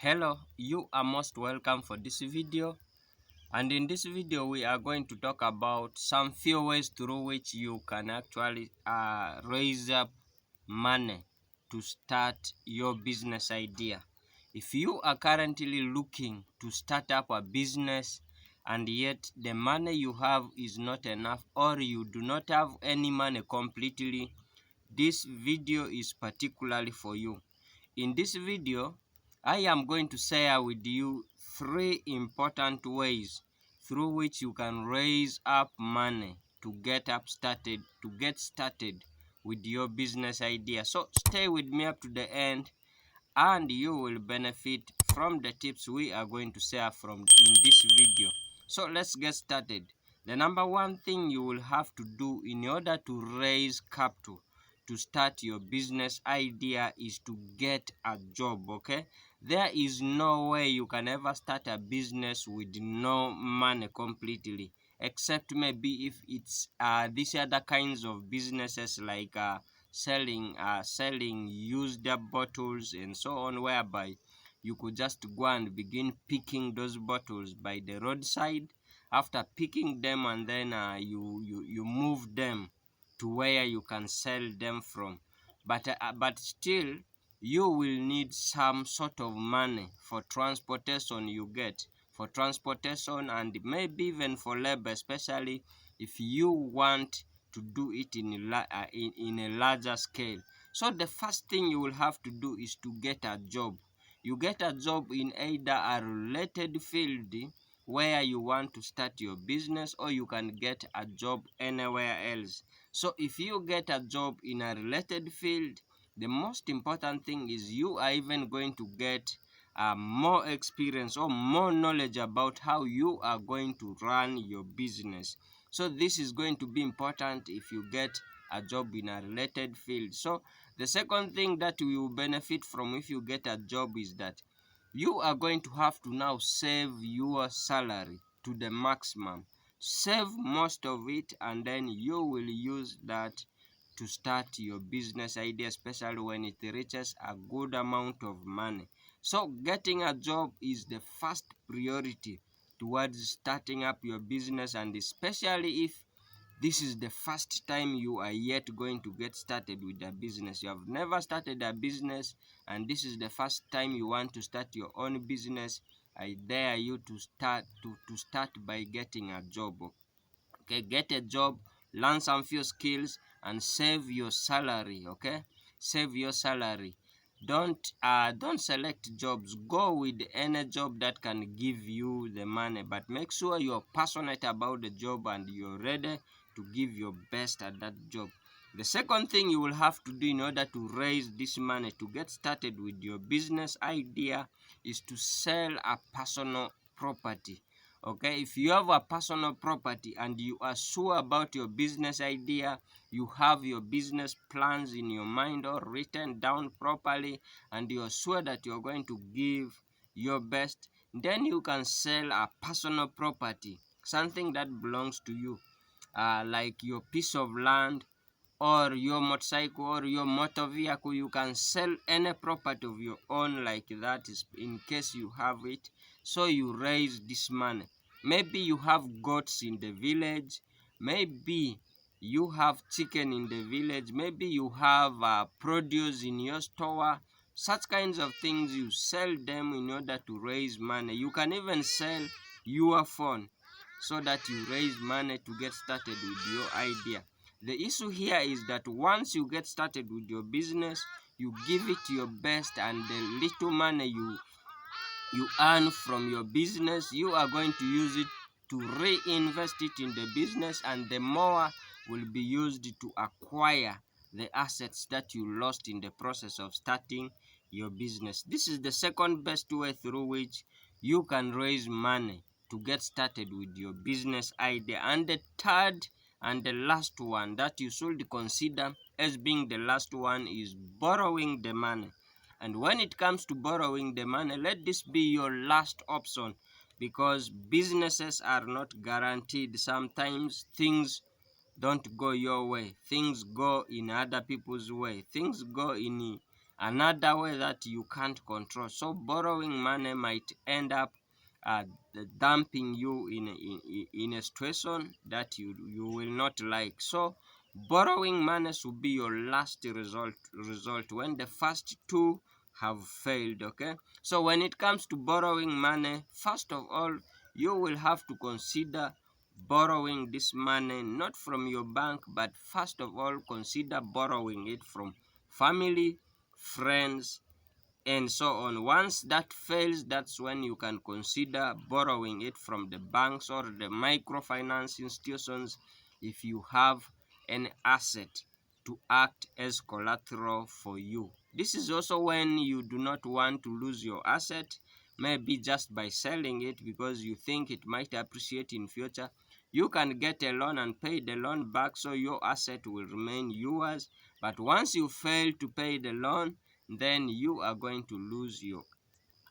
Hello, you are most welcome for this video, and in this video we are going to talk about some few ways through which you can actually raise up money to start your business idea. If you are currently looking to start up a business and yet the money you have is not enough, or you do not have any money completely, this video is particularly for you. In this video, I am going to share with you 3 important ways through which you can raise up money to get started with your business idea. So stay with me up to the end and you will benefit from the tips we are going to share in this video. So let's get started. The number one thing you will have to do in order to raise capital to start your business idea is to get a job. Okay, there is no way you can ever start a business with no money completely, except maybe if it's these other kinds of businesses like selling used up bottles and so on, whereby you could just go and begin picking those bottles by the roadside. After picking them, and then you move them to where you can sell them from. But still, you will need some sort of money for transportation. You get for transportation and maybe even for labor, especially if you want to do it in a larger scale. So the first thing you will have to do is to get a job. You get a job in either a related field where you want to start your business, or you can get a job anywhere else. So if you get a job in a related field, the most important thing is you are even going to get more experience or more knowledge about how you are going to run your business. So this is going to be important if you get a job in a related field. So the second thing that you will benefit from if you get a job is that you are going to have to now save your salary to the maximum. Save most of it, and then you will use that to start your business idea, especially when it reaches a good amount of money. So getting a job is the first priority towards starting up your business, and especially if this is the first time you are yet going to get started with a business. You have never started a business, and this is the first time you want to start your own business. I dare you to start by getting a job. Okay, get a job, learn some few skills, and save your salary. Okay, save your salary. Don't select jobs. Go with any job that can give you the money, but make sure you're passionate about the job and you're ready to give your best at that job. The second thing you will have to do in order to raise this money to get started with your business idea is to sell a personal property. Okay, if you have a personal property and you are sure about your business idea, you have your business plans in your mind or written down properly, and you're sure that you're going to give your best, then you can sell a personal property, something that belongs to you, like your piece of land or your motorcycle or your motor vehicle. You can sell any property of your own like that, is in case you have it. So you raise this money. Maybe you have goats in the village, maybe you have chicken in the village, maybe you have produce in your store. Such kinds of things, you sell them in order to raise money. You can even sell your phone so that you raise money to get started with your idea. The issue here is that once you get started with your business, you give it your best, and the little money you earn from your business, you are going to use it to reinvest it in the business, and the more will be used to acquire the assets that you lost in the process of starting your business. This is the second best way through which you can raise money to get started with your business idea. And the third and the last one that you should consider as being the last one is borrowing the money. And when it comes to borrowing the money, let this be your last option, because businesses are not guaranteed. Sometimes things don't go your way, things go in other people's way, things go in another way that you can't control. So borrowing money might end up uh, dumping you in a situation that you will not like. So borrowing money should be your last result when the first two have failed. Okay, so when it comes to borrowing money, first of all, you will have to consider borrowing this money not from your bank, but first of all consider borrowing it from family, friends, and so on. Once that fails, that's when you can consider borrowing it from the banks or the microfinance institutions if you have an asset to act as collateral for you. This is also when you do not want to lose your asset, maybe just by selling it because you think it might appreciate in future. You can get a loan and pay the loan back, so your asset will remain yours. But once you fail to pay the loan, then you are going to lose your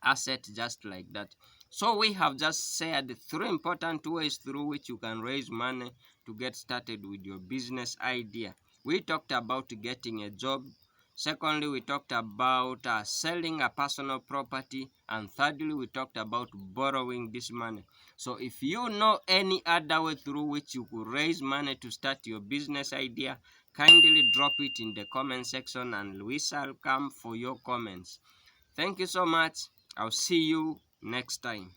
asset just like that. So we have just said three important ways through which you can raise money to get started with your business idea. We talked about getting a job. Secondly, we talked about selling a personal property. And thirdly, we talked about borrowing this money. So if you know any other way through which you could raise money to start your business idea, kindly drop it in the comment section and we shall come for your comments. Thank you so much. I'll see you next time.